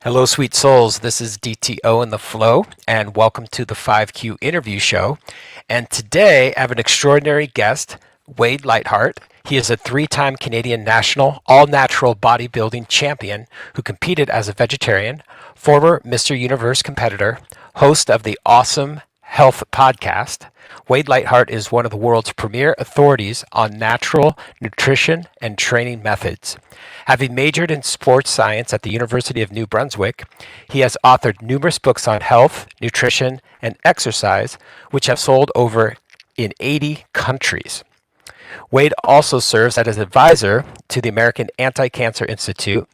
Hello, sweet souls. This is DTO in the Flow, and welcome to the 5Q interview show. And today I have an extraordinary guest, Wade Lightheart. He is a three-time Canadian national all-natural bodybuilding champion who competed as a vegetarian, former Mr. Universe competitor, host of the Awesome Health podcast. Wade Lightheart is one of the world's premier authorities on natural nutrition and training methods. Having majored in sports science at the University of New Brunswick, he has authored numerous books on health, nutrition, and exercise, which have sold over in 80 countries. Wade also serves as an advisor to the American Anti-Cancer Institute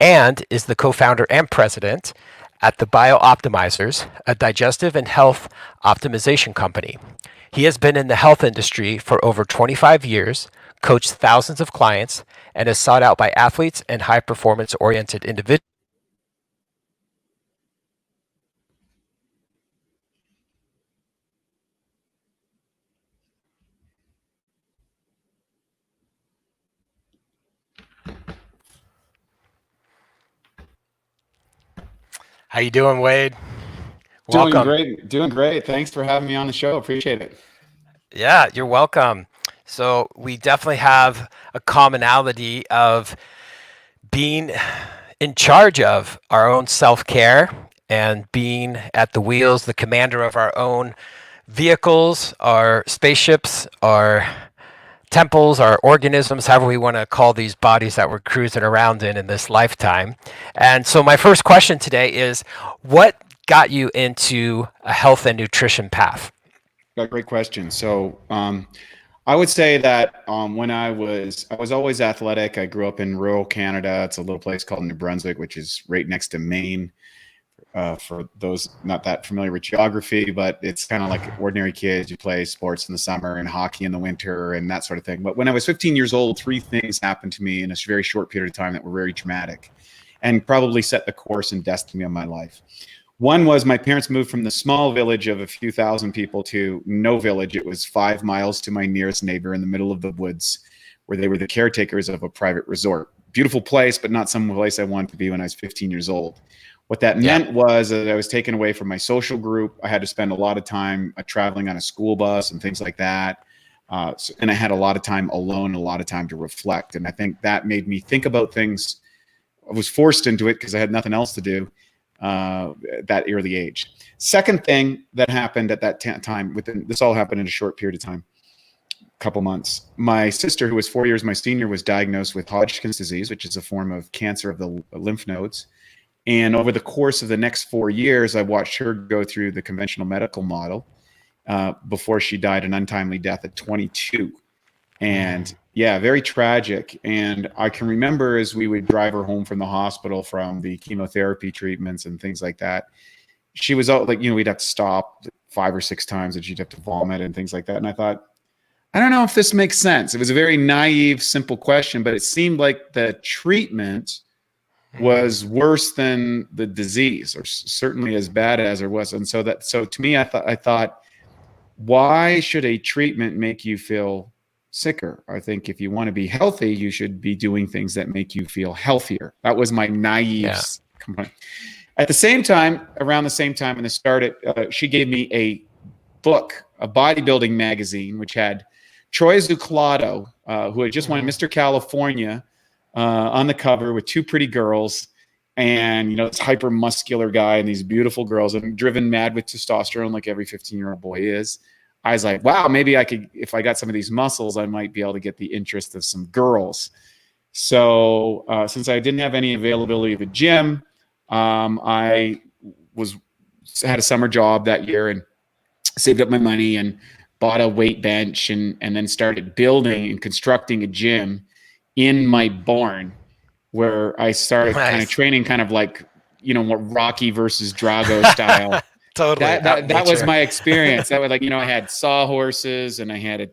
and is the co-founder and president at the BioOptimizers, a digestive and health optimization company. He has been in the health industry for over 25 years, coached thousands of clients, and is sought out by athletes and high-performance oriented individuals. How you doing, Wade? Doing Welcome. great, doing great. Thanks for having me on the show. Appreciate it. Yeah, you're welcome. So we definitely have a commonality of being in charge of our own self-care and being at the wheels, the commander of our own vehicles, our spaceships, our temples, our organisms, however we want to call these bodies that we're cruising around in this lifetime. And so my first question today is, what got you into a health and nutrition path? Great question. I would say that when I was always athletic. I grew up in rural Canada. It's a little place called New Brunswick, which is right next to Maine. For those not that familiar with geography, but it's kind of like ordinary kids. You play sports in the summer and hockey in the winter and that sort of thing. But when I was 15 years old, three things happened to me in a very short period of time that were very traumatic and probably set the course and destiny of my life. One was my parents moved from the small village of a few thousand people to no village. It was 5 miles to my nearest neighbor in the middle of the woods, where they were the caretakers of a private resort. Beautiful place, but not some place I wanted to be when I was 15 years old. What that Yeah. meant was that I was taken away from my social group. I had to spend a lot of time traveling on a school bus and things like that. And I had a lot of time alone, a lot of time to reflect. And I think that made me think about things. I was forced into it because I had nothing else to do at that early age. Second thing that happened at that time, this all happened in a short period of time, a couple months. My sister, who was 4 years my senior, was diagnosed with Hodgkin's disease, which is a form of cancer of the lymph nodes. And over the course of the next 4 years, I watched her go through the conventional medical model before she died an untimely death at 22. And yeah, very tragic. And I can remember as we would drive her home from the hospital from the chemotherapy treatments and things like that, she was out like, we'd have to stop 5 or 6 times and she'd have to vomit and things like that. And I thought, I don't know if this makes sense. It was a very naive, simple question, but it seemed like the treatment was worse than the disease, or certainly as bad as it was. And so to me, I thought, why should a treatment make you feel sicker? I think if you want to be healthy, you should be doing things that make you feel healthier. That was my naive component. At the same time, around the same time, and it started, she gave me a book, a bodybuilding magazine, which had Troy Zuclato, who had just won Mr. California, on the cover with two pretty girls, and this hyper muscular guy and these beautiful girls, and driven mad with testosterone like every 15-year-old boy is. I was like, wow, maybe I could, if I got some of these muscles, I might be able to get the interest of some girls. So since I didn't have any availability of a gym, I had a summer job that year and saved up my money and bought a weight bench and then started building and constructing a gym in my barn, where I started kind of training, kind of like, what Rocky versus Drago style. Totally. That was my experience. That was like, I had sawhorses and I had a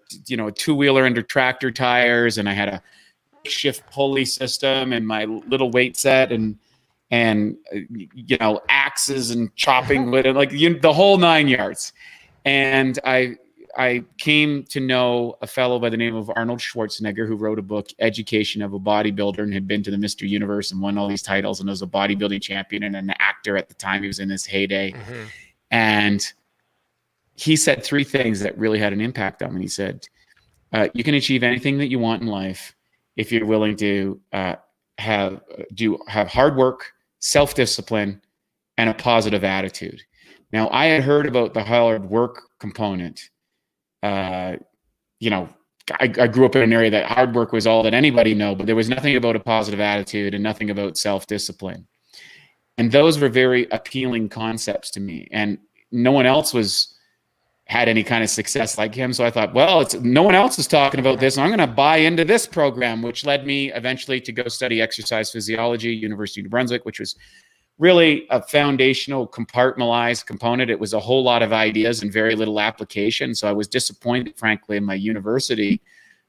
two-wheeler under tractor tires, and I had a shift pulley system and my little weight set and axes and chopping wood and like the whole 9 yards. And I I came to know a fellow by the name of Arnold Schwarzenegger, who wrote a book, Education of a Bodybuilder, and had been to the Mr. Universe and won all these titles, and was a bodybuilding champion and an actor at the time. He was in his heyday. Mm-hmm. And he said three things that really had an impact on me. He said, you can achieve anything that you want in life if you're willing to have hard work, self-discipline, and a positive attitude. Now, I had heard about the hard work component. I grew up in an area that hard work was all that anybody knew, but there was nothing about a positive attitude and nothing about self-discipline. And those were very appealing concepts to me. And no one else had any kind of success like him. So I thought, well, no one else is talking about this, and I'm going to buy into this program, which led me eventually to go study exercise physiology, University of New Brunswick, which was really a foundational compartmentalized component. It was a whole lot of ideas and very little application. So I was disappointed, frankly, in my university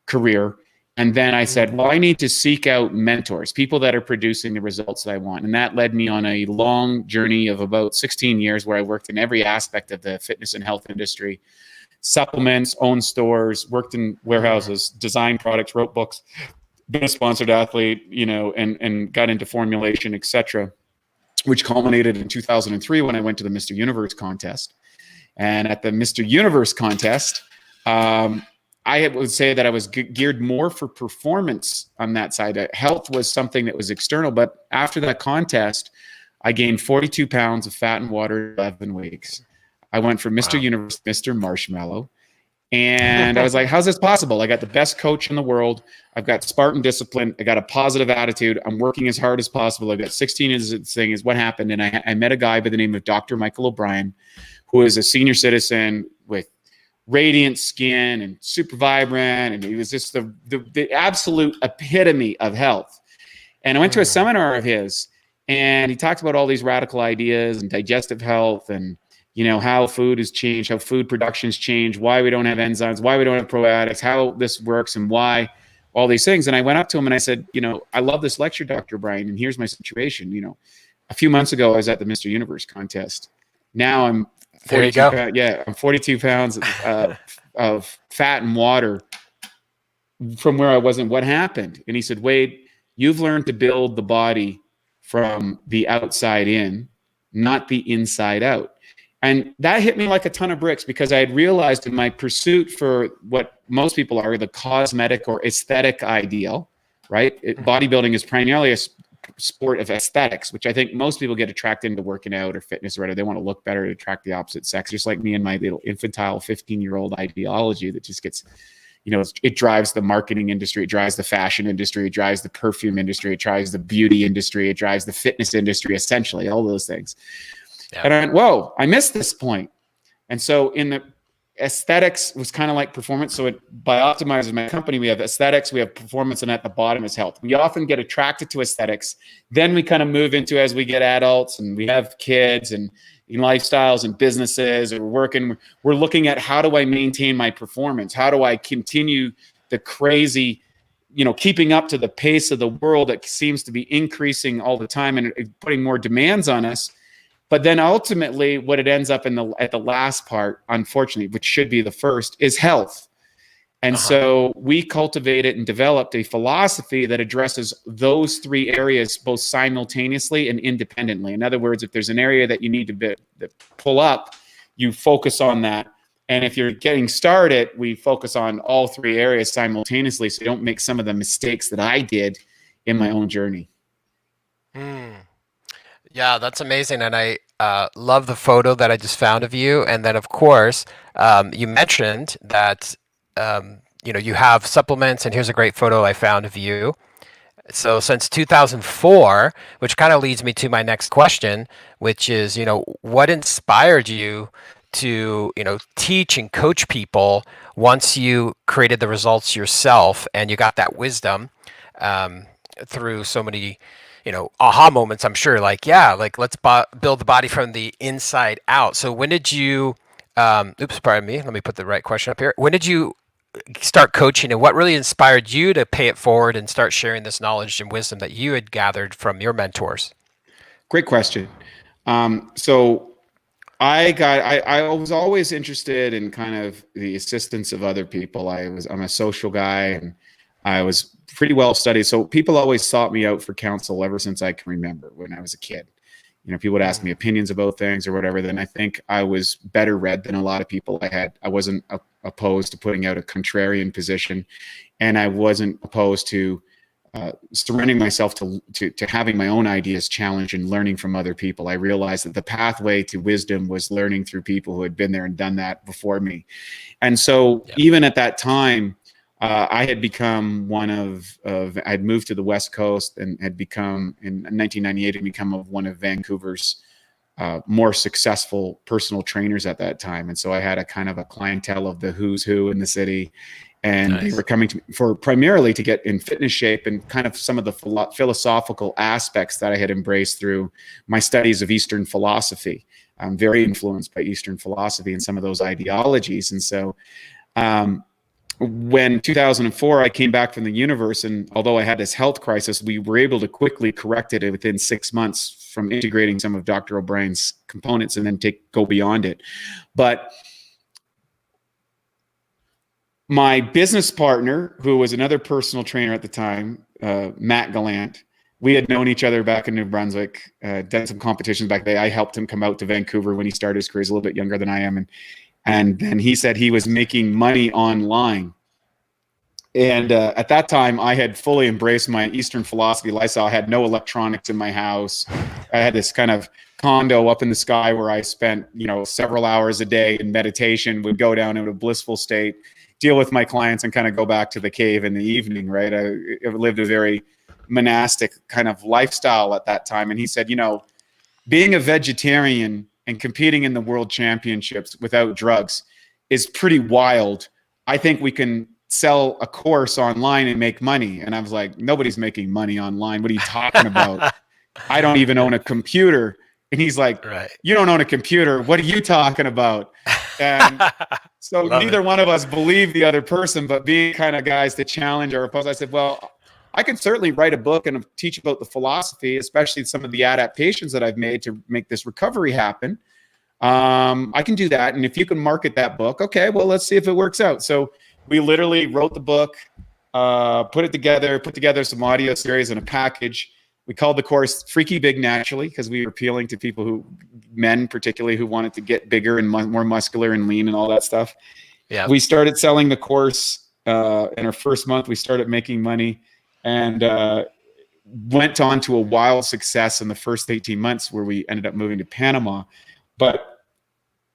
career. And then I said, well, I need to seek out mentors, people that are producing the results that I want. And that led me on a long journey of about 16 years where I worked in every aspect of the fitness and health industry, supplements, owned stores, worked in warehouses, designed products, wrote books, been a sponsored athlete, and got into formulation, etc., which culminated in 2003 when I went to the Mr. Universe contest. And at the Mr. Universe contest, I would say that I was geared more for performance on that side. Health was something that was external, but after that contest, I gained 42 pounds of fat and water in 11 weeks. I went from Mr. Universe, Mr. Marshmallow. And I was like, how's this possible? I got the best coach in the world. I've got Spartan discipline. I got a positive attitude. I'm working as hard as possible. I've got 16 years of thing is what happened. And I met a guy by the name of Dr. Michael O'Brien, who is a senior citizen with radiant skin and super vibrant. And he was just the absolute epitome of health. And I went to a seminar of his, and he talked about all these radical ideas and digestive health and how food has changed, how food production's changed, why we don't have enzymes, why we don't have probiotics, how this works, and why all these things. And I went up to him and I said, I love this lecture, Dr. Brian, and here's my situation. A few months ago, I was at the Mr. Universe contest. Now I'm 42 I'm 42 pounds of fat and water from where I was. And what happened? And he said, Wade, you've learned to build the body from the outside in, not the inside out. And that hit me like a ton of bricks, because I had realized in my pursuit for what most people are the cosmetic or aesthetic ideal, right? Bodybuilding is primarily a sport of aesthetics, which I think most people get attracted into working out or fitness or whatever. They want to look better to attract the opposite sex, just like me and my little infantile 15-year-old ideology that just gets, it drives the marketing industry, it drives the fashion industry, it drives the perfume industry, it drives the beauty industry, it drives the fitness industry, essentially, all those things. Yeah. And I went, whoa, I missed this point. And so in the aesthetics was kind of like performance. So by Optimizers, my company, we have aesthetics, we have performance, and at the bottom is health. We often get attracted to aesthetics. Then we kind of move into, as we get adults and we have kids and lifestyles and businesses, or we're looking at, how do I maintain my performance? How do I continue the crazy, keeping up to the pace of the world that seems to be increasing all the time and putting more demands on us? But then ultimately what it ends up at the last part, unfortunately, which should be the first, is health. And so we cultivated and developed a philosophy that addresses those three areas both simultaneously and independently. In other words, if there's an area that you need to pull up, you focus on that. And if you're getting started, we focus on all three areas simultaneously, so you don't make some of the mistakes that I did in my own journey. Yeah, that's amazing. And I love the photo that I just found of you. And then, of course, you mentioned that, you have supplements, and here's a great photo I found of you. So since 2004, which kind of leads me to my next question, which is, what inspired you to, teach and coach people once you created the results yourself and you got that wisdom through so many aha moments, I'm sure, let's build the body from the inside out. So when did you, pardon me, let me put the right question up here. When did you start coaching, and what really inspired you to pay it forward and start sharing this knowledge and wisdom that you had gathered from your mentors? Great question. So I was always interested in kind of the assistance of other people. I'm a social guy, and I was pretty well studied. So people always sought me out for counsel ever since I can remember when I was a kid. People would ask me opinions about things or whatever. Then I think I was better read than a lot of people. I wasn't opposed to putting out a contrarian position, and I wasn't opposed to surrendering myself to having my own ideas challenged and learning from other people. I realized that the pathway to wisdom was learning through people who had been there and done that before me. And so even at that time, I had become I'd moved to the West Coast and had become, in 1998, had become one of Vancouver's more successful personal trainers at that time. And so I had a kind of a clientele of the who's who in the city. And they were coming to me for primarily to get in fitness shape and kind of some of the philosophical aspects that I had embraced through my studies of Eastern philosophy. I'm very influenced by Eastern philosophy and some of those ideologies. And so when 2004, I came back from the universe, and although I had this health crisis, we were able to quickly correct it within 6 months from integrating some of Dr. O'Brien's components and then go beyond it. But my business partner, who was another personal trainer at the time, Matt Gallant, we had known each other back in New Brunswick, done some competitions back there. I helped him come out to Vancouver when he started his career. He's a little bit younger than I am. And then he said he was making money online. And at that time, I had fully embraced my Eastern philosophy lifestyle. I had no electronics in my house. I had this kind of condo up in the sky where I spent, several hours a day in meditation, would go down into a blissful state, deal with my clients, and kind of go back to the cave in the evening, right? I lived a very monastic kind of lifestyle at that time. And he said, being a vegetarian and competing in the world championships without drugs is pretty wild. I think we can sell a course online and make money. And I was like, nobody's making money online. What are you talking about? I don't even own a computer. And he's like, You don't own a computer. What are you talking about? And so neither one of us believed the other person, but being kind of guys to challenge our opponents, I said, well, I can certainly write a book and teach about the philosophy, especially some of the adaptations that I've made to make this recovery happen. I can do that. And if you can market that book, okay, well, let's see if it works out. So we literally wrote the book, put together some audio series and a package. We called the course Freaky Big Naturally because we were appealing to men particularly, who wanted to get bigger and more muscular and lean and all that stuff. Yeah. We started selling the course in our first month. We started making money and went on to a wild success in the first 18 months where we ended up moving to Panama. But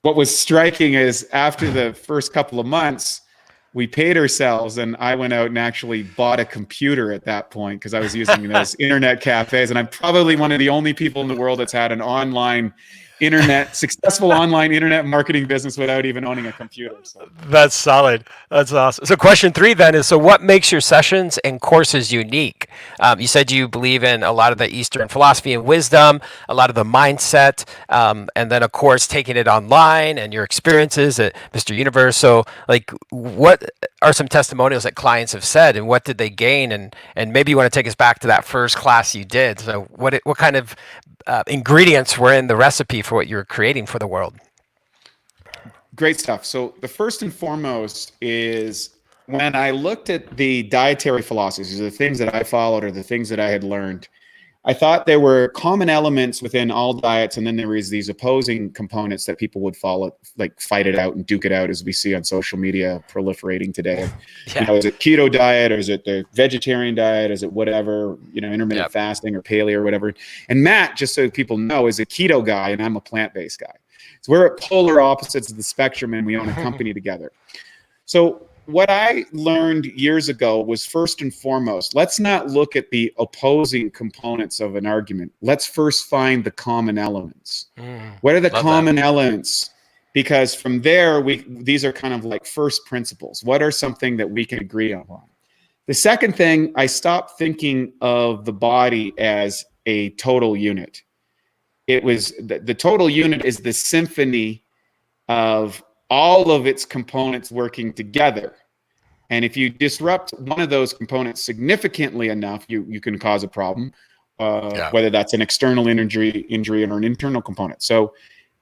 what was striking is after the first couple of months, we paid ourselves, and I went out and actually bought a computer at that point because I was using those internet cafes. And I'm probably one of the only people in the world that's had an successful online internet marketing business without even owning a computer. So. That's solid. That's awesome. So question 3 then is, so what makes your sessions and courses unique? You said you believe in a lot of the Eastern philosophy and wisdom, a lot of the mindset, and then of course taking it online and your experiences at Mr. Universe. So what are some testimonials that clients have said, and what did they gain? And maybe you want to take us back to that first class you did. So what kind of ingredients were in the recipe for what you're creating for the world? Great stuff. So the first and foremost is when I looked at the dietary philosophies, the things that I followed or the things that I had learned, I thought there were common elements within all diets, and then there was these opposing components that people would follow, like fight it out and duke it out, as we see on social media proliferating today. Yeah. Is it keto diet, or is it the vegetarian diet? Is it whatever, intermittent fasting or paleo or whatever? And Matt, just so people know, is a keto guy, and I'm a plant-based guy. So we're at polar opposites of the spectrum, and we own a company together. So what I learned years ago was, first and foremost, let's not look at the opposing components of an argument. Let's first find the common elements. What are the common elements? Because from there, these are kind of like first principles. What are something that we can agree upon? The second thing, I stopped thinking of the body as a total unit. It was the total unit is the symphony of all of its components working together. And if you disrupt one of those components significantly enough, you can cause a problem, whether that's an external injury or an internal component. So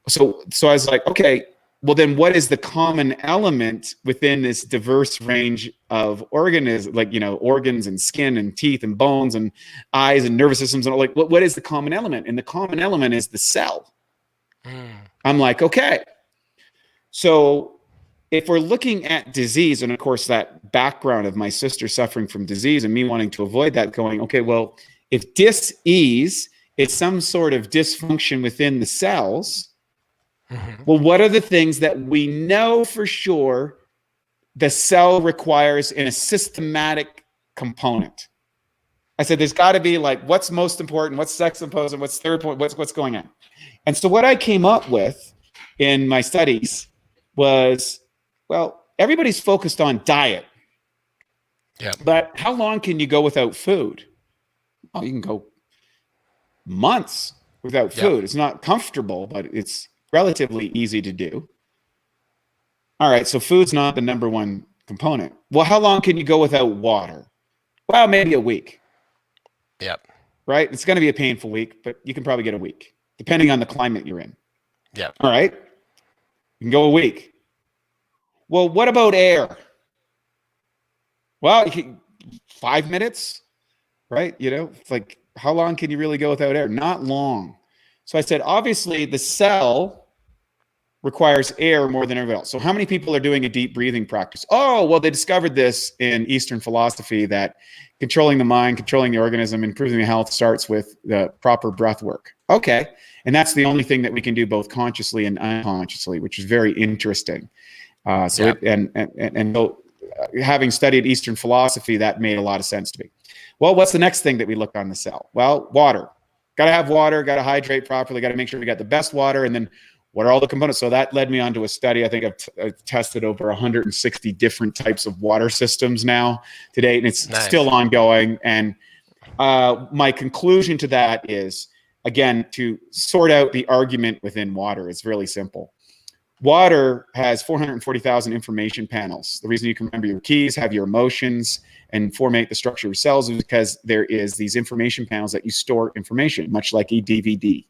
So I was like, okay, well then what is the common element within this diverse range of organisms, like, organs and skin and teeth and bones and eyes and nervous systems, and like, what is the common element? And the common element is the cell. I'm like, okay. So if we're looking at disease, and of course that background of my sister suffering from disease and me wanting to avoid that, going, okay, well, if dis-ease is some sort of dysfunction within the cells, well, what are the things that we know for sure the cell requires in a systematic component? I said, there's got to be like, what's most important, what's sex imposing, what's third point, what's going on? And so what I came up with in my studies was, well, everybody's focused on diet. Yeah. But how long can you go without food? Oh, you can go months without food. It's not comfortable, but it's relatively easy to do. All right, so food's not the number one component. Well, how long can you go without water? Well, maybe a week. Yep. Right? It's going to be a painful week, but you can probably get a week, depending on the climate you're in. Yep. All right? You can go a week. Well, what about air? Well, 5 minutes, right? It's like, how long can you really go without air? Not long. So I said, obviously, the cell requires air more than everyone else. So how many people are doing a deep breathing practice? Oh, well, they discovered this in Eastern philosophy, that controlling the mind, controlling the organism, improving the health starts with the proper breath work. Okay. And that's the only thing that we can do both consciously and unconsciously, which is very interesting. Having studied Eastern philosophy, that made a lot of sense to me. Well, what's the next thing that we look on the cell? Well, water. Got to have water, got to hydrate properly, got to make sure we got the best water. And then what are all the components? So that led me on to a study. I think I've tested over 160 different types of water systems now to date, and it's still ongoing. And my conclusion to that is, again, to sort out the argument within water is really simple. Water has 440,000 information panels. The reason you can remember your keys, have your emotions, and formate the structure of your cells is because there is these information panels that you store information, much like a DVD.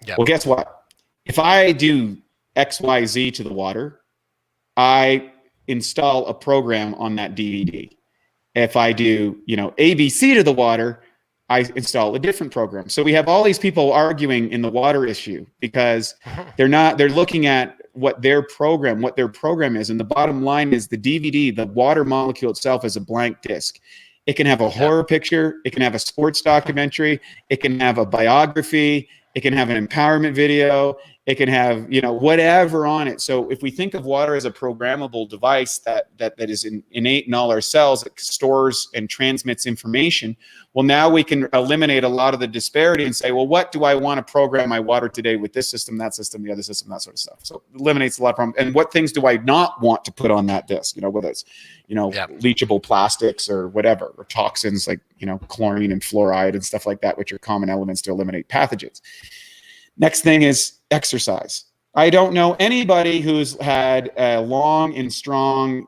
Yep. Well, guess what? If I do XYZ to the water, I install a program on that DVD. If I do, ABC to the water, I install a different program. So we have all these people arguing in the water issue because they're looking at what their program is. And the bottom line is the DVD, the water molecule itself, is a blank disc. It can have a horror picture. It can have a sports documentary. It can have a biography. It can have an empowerment video. It can have, whatever on it. So if we think of water as a programmable device that is innate in all our cells, that stores and transmits information, well, now we can eliminate a lot of the disparity and say, well, what do I want to program my water today with this system, that system, the other system, that sort of stuff. So it eliminates a lot of problems. And what things do I not want to put on that disk? Whether it's, leachable plastics or whatever, or toxins like, chlorine and fluoride and stuff like that, which are common elements to eliminate pathogens. Next thing is exercise. I don't know anybody who's had a long and strong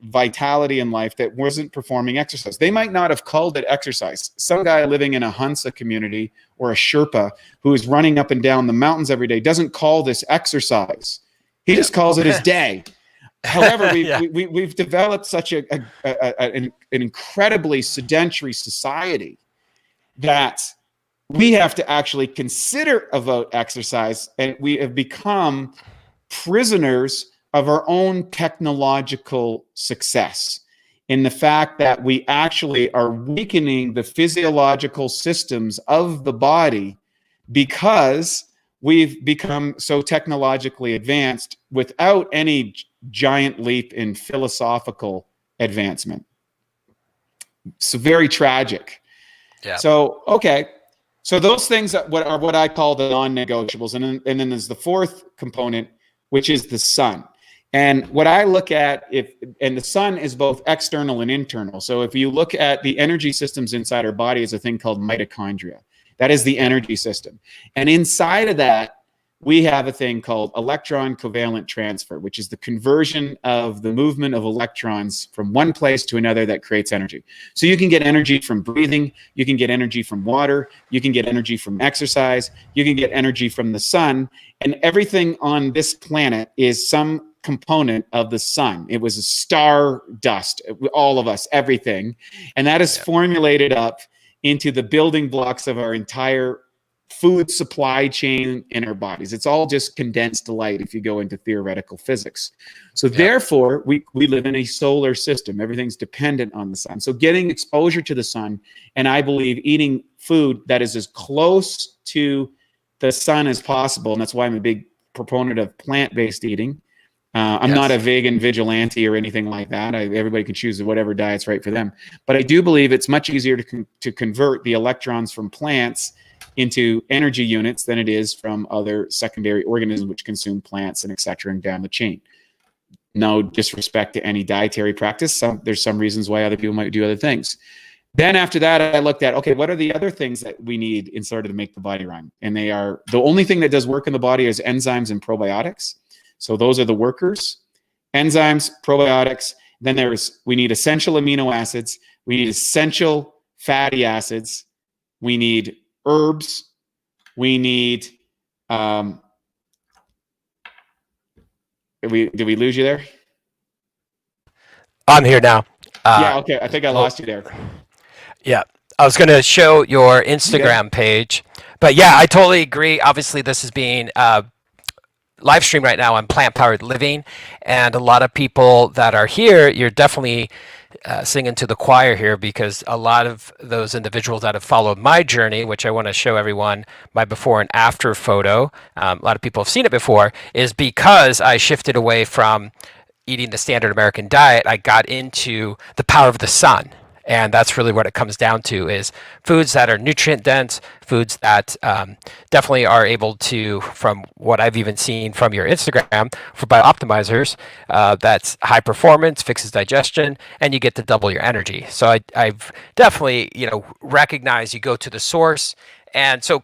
vitality in life that wasn't performing exercise. They might not have called it exercise. Some guy living in a Hansa community or a Sherpa who is running up and down the mountains every day doesn't call this exercise. He just calls it his day. However, we've developed such an incredibly sedentary society that we have to actually consider about exercise, and we have become prisoners of our own technological success in the fact that we actually are weakening the physiological systems of the body because we've become so technologically advanced without any giant leap in philosophical advancement. So very tragic. Yeah. So, okay. So those things are what I call the non-negotiables. And then there's the fourth component, which is the sun. And what I look at, and the sun is both external and internal. So if you look at the energy systems inside our body, is a thing called mitochondria. That is the energy system. And inside of that, we have a thing called electron covalent transfer, which is the conversion of the movement of electrons from one place to another that creates energy. So you can get energy from breathing, you can get energy from water, you can get energy from exercise, you can get energy from the sun, and everything on this planet is some component of the sun. It was a star dust, all of us, everything. And that is formulated up into the building blocks of our entire food supply chain in our bodies. It's all just condensed light if you go into theoretical physics. So therefore, we live in a solar system. Everything's dependent on the sun. So getting exposure to the sun, and I believe eating food that is as close to the sun as possible, and that's why I'm a big proponent of plant-based eating. I'm not a vegan vigilante or anything like that. Everybody can choose whatever diet's right for them. But I do believe it's much easier to convert the electrons from plants into energy units than it is from other secondary organisms which consume plants and et cetera and down the chain. No disrespect to any dietary practice. There's some reasons why other people might do other things. Then after that, I looked at, okay, what are the other things that we need in order to make the body run? And they are, the only thing that does work in the body is enzymes and probiotics. So those are the workers. Enzymes, probiotics. Then we need essential amino acids. We need essential fatty acids. We need herbs. We need, did we lose you there? I'm here now. Yeah, okay. I think I lost you there. Yeah. I was going to show your Instagram page. But yeah, I totally agree. Obviously, this is being live streamed right now on Plant Powered Living. And a lot of people that are here, you're definitely singing to the choir here, because a lot of those individuals that have followed my journey, which I want to show everyone my before and after photo, a lot of people have seen it before, is because I shifted away from eating the standard American diet. I got into the power of the sun. And that's really what it comes down to, is foods that are nutrient dense, foods that definitely are able to, from what I've even seen from your Instagram for Bioptimizers, that's high performance, fixes digestion, and you get to double your energy. So I've definitely, recognized you go to the source. And so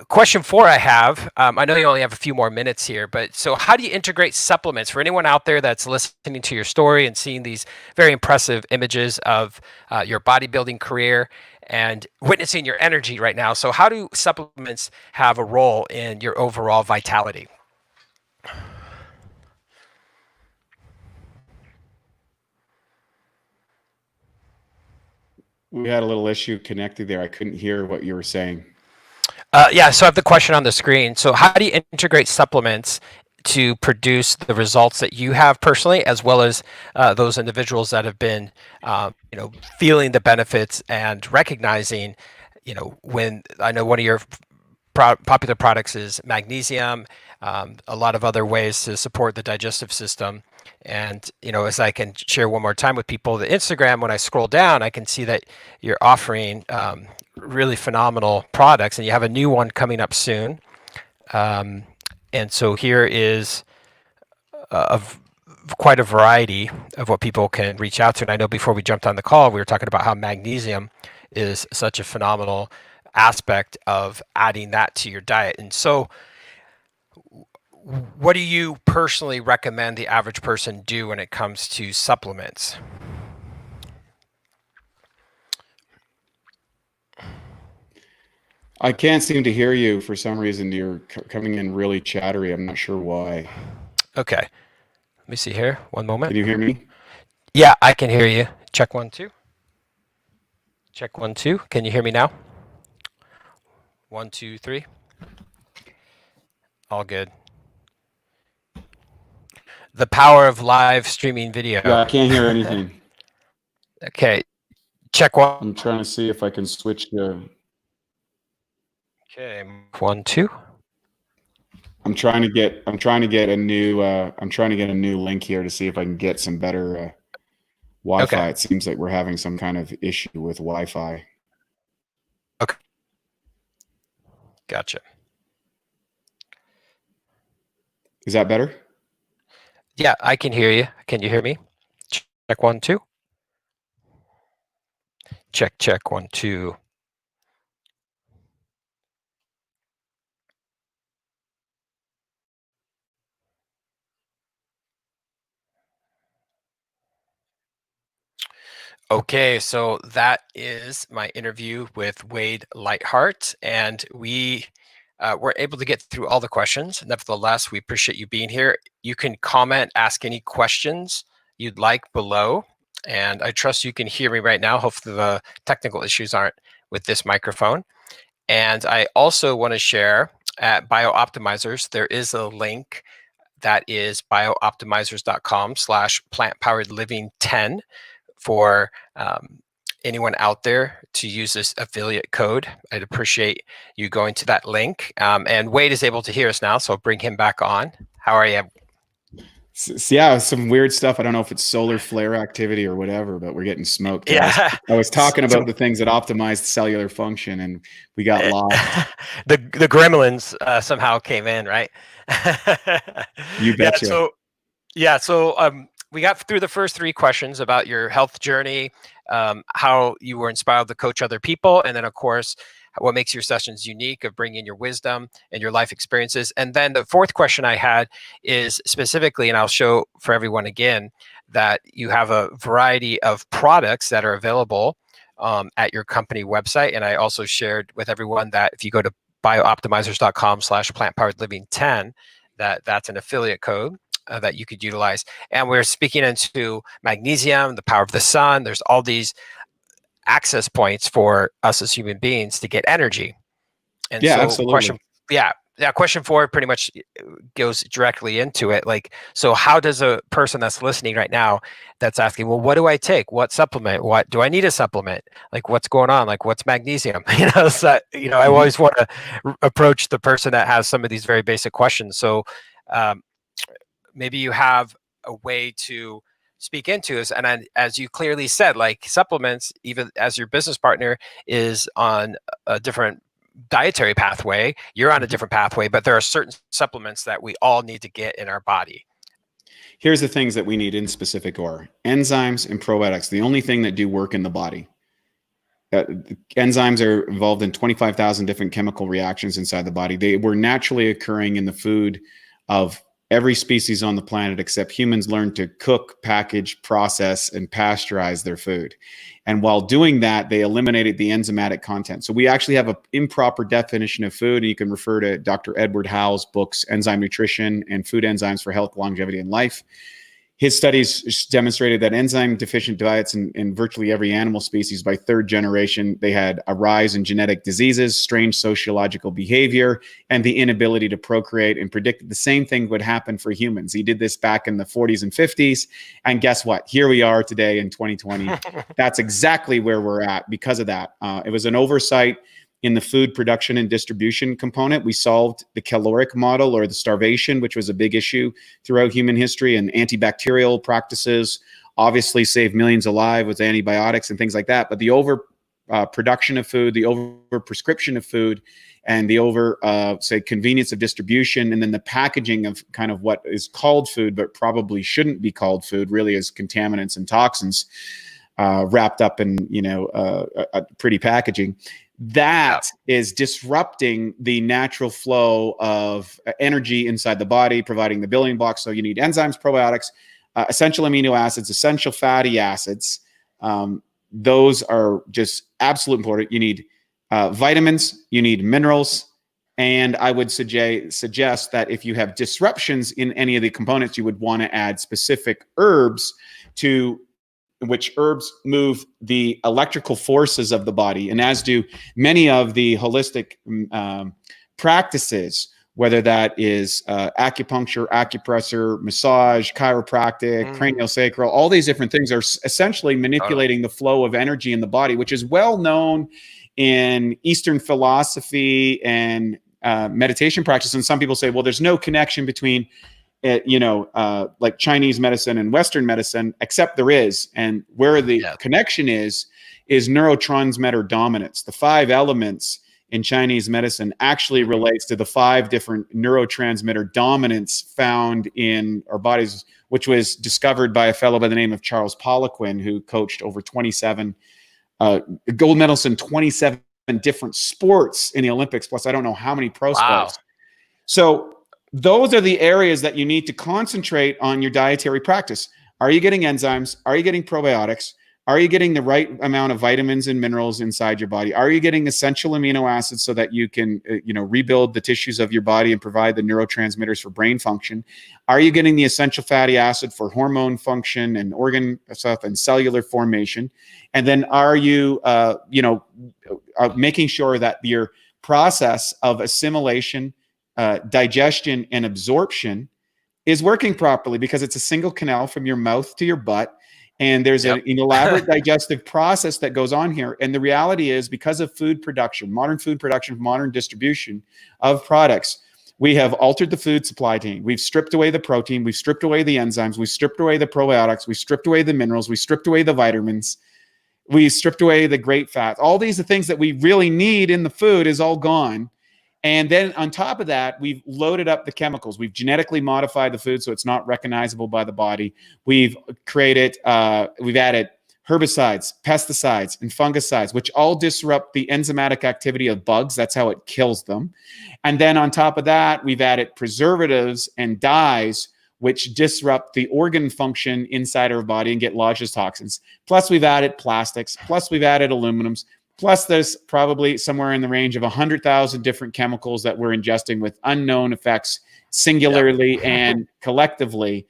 question 4 I have, I know you only have a few more minutes here, but so how do you integrate supplements for anyone out there that's listening to your story and seeing these very impressive images of your bodybuilding career and witnessing your energy right now? So how do supplements have a role in your overall vitality? We had a little issue connected there. I couldn't hear what you were saying. Yeah, so I have the question on the screen. So how do you integrate supplements to produce the results that you have personally, as well as those individuals that have been, feeling the benefits and recognizing, when I know one of your popular products is magnesium, a lot of other ways to support the digestive system. And, as I can share one more time with people, the Instagram, when I scroll down, I can see that you're offering really phenomenal products, and you have a new one coming up soon. And so here is quite a variety of what people can reach out to. And I know before we jumped on the call, we were talking about how magnesium is such a phenomenal aspect of adding that to your diet. And so what do you personally recommend the average person do when it comes to supplements? I can't seem to hear you for some reason. You're coming in really chattery. I'm not sure why. Okay. Let me see here. One moment. Can you hear me? Yeah, I can hear you. Check 1, 2. Check 1, 2. Can you hear me now? 1, 2, 3. All good. The power of live streaming video. Yeah, I can't hear anything. Okay. Check 1. I'm trying to see if I can switch to. Okay. 1, 2. I'm trying to get a new link here to see if I can get some better Wi-Fi. Okay. It seems like we're having some kind of issue with Wi-Fi. Okay. Gotcha. Is that better? Yeah, I can hear you. Can you hear me? Check 1, 2. Check 1, 2. Okay, so that is my interview with Wade Lightheart, and we were able to get through all the questions. Nevertheless, we appreciate you being here. You can comment, ask any questions you'd like below, and I trust you can hear me right now. Hopefully, the technical issues aren't with this microphone. And I also want to share at BioOptimizers, there is a link that is biooptimizers.com/plantpoweredliving10 for anyone out there to use this affiliate code. I'd appreciate you going to that link. And Wade is able to hear us now, so I'll bring him back on. How are you? Yeah, some weird stuff. I don't know if it's solar flare activity or whatever, but we're getting smoked. Yeah. I was talking about the things that optimize cellular function, and we got lost. the gremlins somehow came in, right? You betcha. So we got through the first three questions about your health journey, how you were inspired to coach other people, and then of course what makes your sessions unique of bringing your wisdom and your life experiences. And then the fourth question I had is specifically, and I'll show for everyone again, that you have a variety of products that are available at your company website. And I also shared with everyone that if you go to biooptimizers.com/plantpoweredliving10, that's an affiliate code that you could utilize. And we're speaking into magnesium, the power of the sun. There's all these access points for us as human beings to get energy. And Yeah, so absolutely. question 4 pretty much goes directly into it. Like, so how does a person that's listening right now that's asking, well, what do I take? What supplement? What do I need a supplement? Like, what's going on? Like, what's magnesium? So, I always want to approach the person that has some of these very basic questions. So maybe you have a way to speak into this. And as you clearly said, like supplements, even as your business partner is on a different dietary pathway, you're on a different pathway, but there are certain supplements that we all need to get in our body. Here's the things that we need in specific order: enzymes and probiotics, the only thing that do work in the body. Enzymes are involved in 25,000 different chemical reactions inside the body. They were naturally occurring in the food of every species on the planet, except humans learned to cook, package, process, and pasteurize their food. And while doing that, they eliminated the enzymatic content. So we actually have an improper definition of food. And you can refer to Dr. Edward Howell's books, Enzyme Nutrition and Food Enzymes for Health, Longevity, and Life. His studies demonstrated that enzyme deficient diets in virtually every animal species by third generation, they had a rise in genetic diseases, strange sociological behavior, and the inability to procreate, and predicted the same thing would happen for humans. He did this back in the 40s and 50s. And guess what? Here we are today in 2020. That's exactly where we're at because of that. It was an oversight in the food production and distribution component. We solved the caloric model, or the starvation, which was a big issue throughout human history, and antibacterial practices obviously saved millions alive with antibiotics and things like that. But the over production of food, the over prescription of food, and the over say convenience of distribution, and then the packaging of kind of what is called food but probably shouldn't be called food, really is contaminants and toxins wrapped up in a pretty packaging. That is disrupting the natural flow of energy inside the body, providing the building blocks. So you need enzymes, probiotics, essential amino acids, essential fatty acids. Those are just absolutely important. You need vitamins, you need minerals, and I would suggest that if you have disruptions in any of the components, you would want to add specific herbs to which herbs move the electrical forces of the body, and as do many of the holistic practices, whether that is acupuncture, acupressure, massage, chiropractic, craniosacral, all these different things are essentially manipulating the flow of energy in the body, which is well known in Eastern philosophy and meditation practice. And some people say, well, there's no connection between like Chinese medicine and Western medicine, except there is. And where the connection is neurotransmitter dominance. The 5 elements in Chinese medicine actually relates to the 5 different neurotransmitter dominance found in our bodies, which was discovered by a fellow by the name of Charles Poliquin, who coached over 27 gold medals in 27 different sports in the Olympics, plus I don't know how many pro sports. So those are the areas that you need to concentrate on your dietary practice. Are you getting enzymes? Are you getting probiotics? Are you getting the right amount of vitamins and minerals inside your body? Are you getting essential amino acids so that you can, rebuild the tissues of your body and provide the neurotransmitters for brain function? Are you getting the essential fatty acid for hormone function and organ stuff and cellular formation? And then are you, making sure that your process of assimilation, digestion, and absorption is working properly, because it's a single canal from your mouth to your butt. And there's an elaborate digestive process that goes on here. And the reality is, because of food production, modern distribution of products, we have altered the food supply chain. We've stripped away the protein. We've stripped away the enzymes. We've stripped away the probiotics. We've stripped away the minerals. We stripped away the vitamins. We stripped away the great fats. All these are things that we really need in the food is all gone. And then on top of that, we've loaded up the chemicals. We've genetically modified the food so it's not recognizable by the body. We've added herbicides, pesticides, and fungicides, which all disrupt the enzymatic activity of bugs. That's how it kills them. And then on top of that, we've added preservatives and dyes, which disrupt the organ function inside our body and get lodged as toxins. Plus, we've added plastics. Plus, we've added aluminums. Plus, there's probably somewhere in the range of 100,000 different chemicals that we're ingesting with unknown effects, singularly and collectively,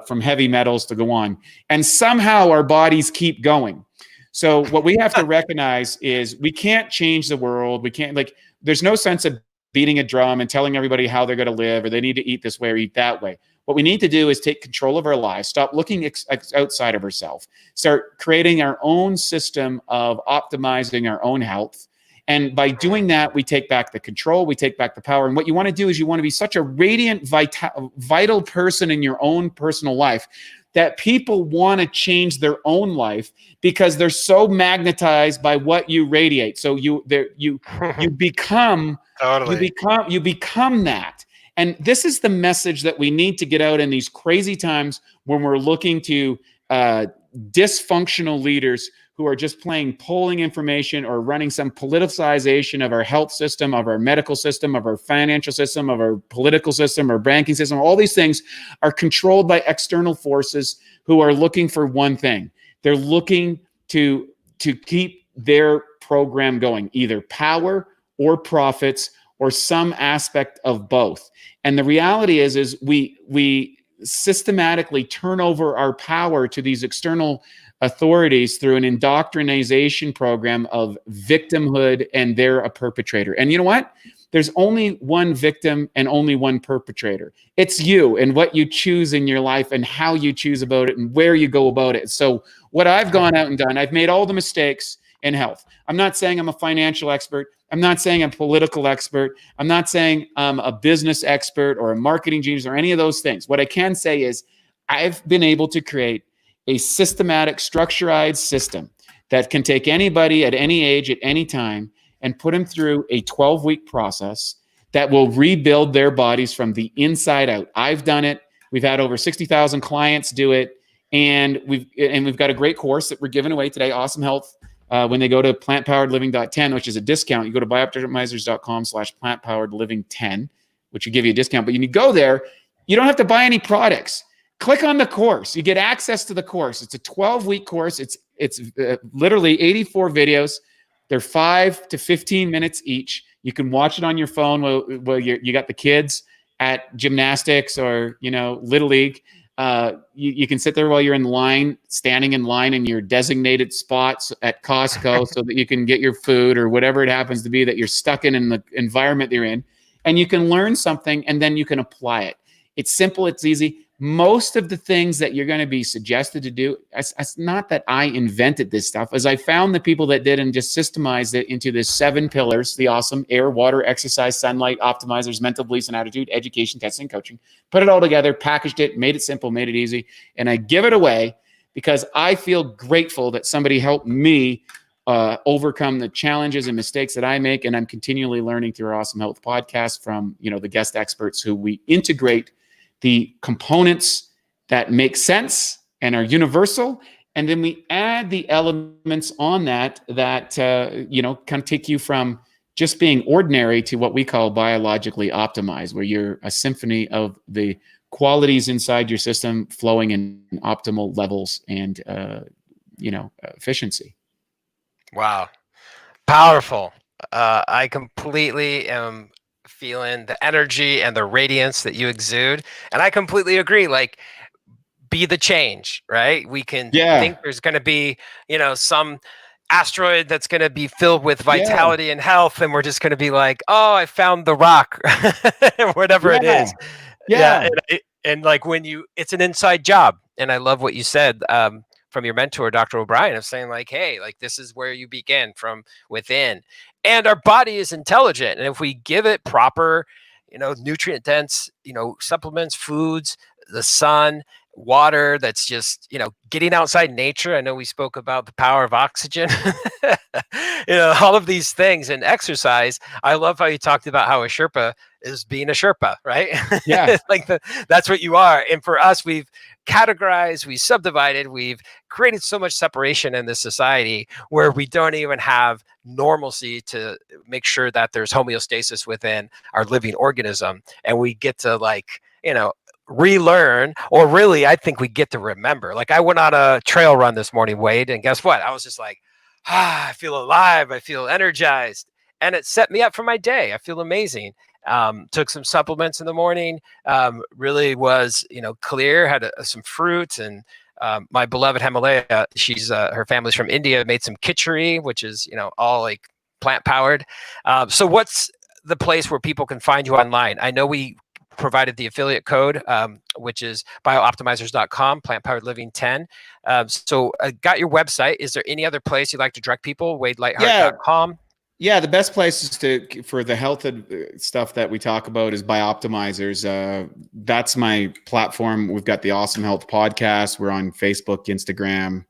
from heavy metals to go on. And somehow our bodies keep going. So what we have to recognize is we can't change the world. We can't, there's no sense of beating a drum and telling everybody how they're going to live, or they need to eat this way or eat that way. What we need to do is take control of our lives, stop looking outside of ourselves, start creating our own system of optimizing our own health. And by doing that, we take back the control, we take back the power. And what you want to do is you want to be such a radiant, vital person in your own personal life that people want to change their own life because they're so magnetized by what you radiate. So you become you become that. And this is the message that we need to get out in these crazy times when we're looking to dysfunctional leaders who are just playing polling information or running some politicization of our health system, of our medical system, of our financial system, of our political system, our banking system. All these things are controlled by external forces who are looking for one thing. They're looking to keep their program going, either power or profits or some aspect of both. And the reality is we systematically turn over our power to these external authorities through an indoctrination program of victimhood, and they're a perpetrator. And you know what? There's only one victim and only one perpetrator. It's you and what you choose in your life and how you choose about it and where you go about it. So what I've gone out and done, I've made all the mistakes in health. I'm not saying I'm a financial expert. I'm not saying I'm a political expert. I'm not saying I'm a business expert or a marketing genius or any of those things. What I can say is I've been able to create a systematic, structured system that can take anybody at any age, at any time, and put them through a 12-week process that will rebuild their bodies from the inside out. I've done it. We've had over 60,000 clients do it. And we've got a great course that we're giving away today, Awesome Health. When they go to plantpoweredliving.10, which is a discount, you go to bioptimizers.com/plantpoweredliving10, which will give you a discount. But when you go there, you don't have to buy any products. Click on the course. You get access to the course. It's a 12-week course. It's literally 84 videos. They're 5 to 15 minutes each. You can watch it on your phone while you got the kids at gymnastics or Little League. You can sit there while you're in line, standing in line in your designated spots at Costco so that you can get your food or whatever it happens to be that you're stuck in the environment that you're in. And you can learn something and then you can apply it. It's simple. It's easy. Most of the things that you're going to be suggested to do, it's not that I invented this stuff, as I found the people that did and just systemized it into the 7 pillars, the awesome: air, water, exercise, sunlight, optimizers, mental beliefs and attitude, education, testing, coaching. Put it all together, packaged it, made it simple, made it easy. And I give it away because I feel grateful that somebody helped me overcome the challenges and mistakes that I make. And I'm continually learning through our Awesome Health podcast from, the guest experts who we integrate the components that make sense and are universal. And then we add the elements on that kind of take you from just being ordinary to what we call biologically optimized, where you're a symphony of the qualities inside your system flowing in optimal levels and efficiency. Wow. Powerful. I completely am feeling the energy and the radiance that you exude. And I completely agree. Like, be the change, right? We can Yeah. think there's going to be, some asteroid that's going to be filled with Yeah. vitality and health. And we're just going to be like, oh, I found the rock, whatever it Yeah. is. Yeah. Yeah. And like it's an inside job. And I love what you said from your mentor, Dr. O'Brien, of saying like, hey, like this is where you begin from within. And our body is intelligent. And if we give it proper, nutrient dense, supplements, foods, the sun, water, that's just, getting outside nature. I know we spoke about the power of oxygen, all of these things, and exercise. I love how you talked about how a Sherpa is being a Sherpa, right? Yeah. Like that's what you are. And for us, we've categorized, we subdivided, we've created so much separation in this society where we don't even have normalcy to make sure that there's homeostasis within our living organism. And we get to relearn, or really, I think we get to remember. Like I went on a trail run this morning, Wade, and guess what? I was just like, I feel alive. I feel energized. And it set me up for my day. I feel amazing. Took some supplements in the morning, really was, clear, had some fruit, and my beloved Himalaya, she's, her family's from India, made some khichdi, which is, all like plant powered. So what's the place where people can find you online? I know we provided the affiliate code, which is biooptimizers.com, plant powered living 10. So I got your website. Is there any other place you'd like to direct people? WadeLightheart.com. Yeah, the best place is for the health stuff that we talk about is Bioptimizers. That's my platform. We've got the Awesome Health podcast. We're on Facebook, Instagram.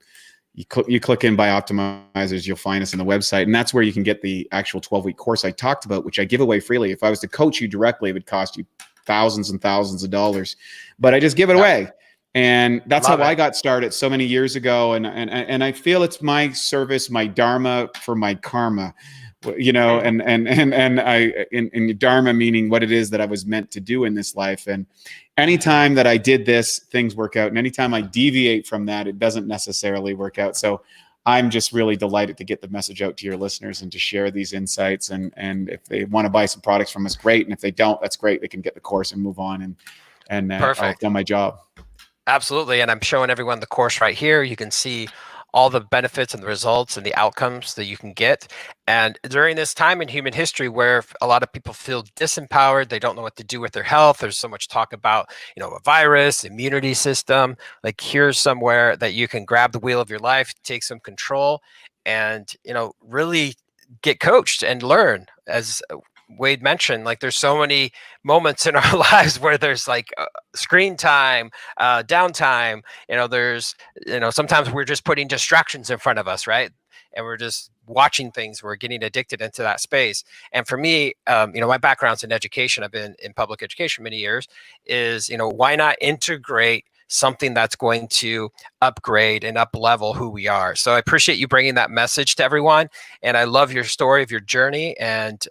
You click in Bioptimizers, you'll find us on the website, and that's where you can get the actual 12-week course I talked about, which I give away freely. If I was to coach you directly, it would cost you thousands and thousands of dollars, but I just give it away. And that's how I got started so many years ago. And I feel it's my service, my dharma for my karma. And dharma meaning what it is that I was meant to do in this life. And anytime that I did this, things work out. And anytime I deviate from that, it doesn't necessarily work out. So I'm just really delighted to get the message out to your listeners and to share these insights. And if they want to buy some products from us, great. And if they don't, that's great. They can get the course and move on. And I've done my job. Absolutely. And I'm showing everyone the course right here. You can see all the benefits and the results and the outcomes that you can get. And during this time in human history where a lot of people feel disempowered, they don't know what to do with their health. There's so much talk about, a virus, immunity system. Like here's somewhere that you can grab the wheel of your life, take some control, and, really get coached and learn. As Wade mentioned, like there's so many moments in our lives where there's like screen time, downtime, there's, sometimes we're just putting distractions in front of us, right? And we're just watching things, we're getting addicted into that space. And for me, my background's in education. I've been in public education many years. Is, why not integrate something that's going to upgrade and up level who we are? So I appreciate you bringing that message to everyone. And I love your story of your journey and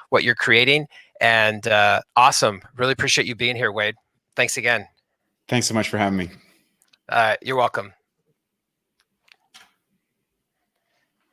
what you're creating. And awesome. Really appreciate you being here, Wade. Thanks again. Thanks so much for having me. You're welcome.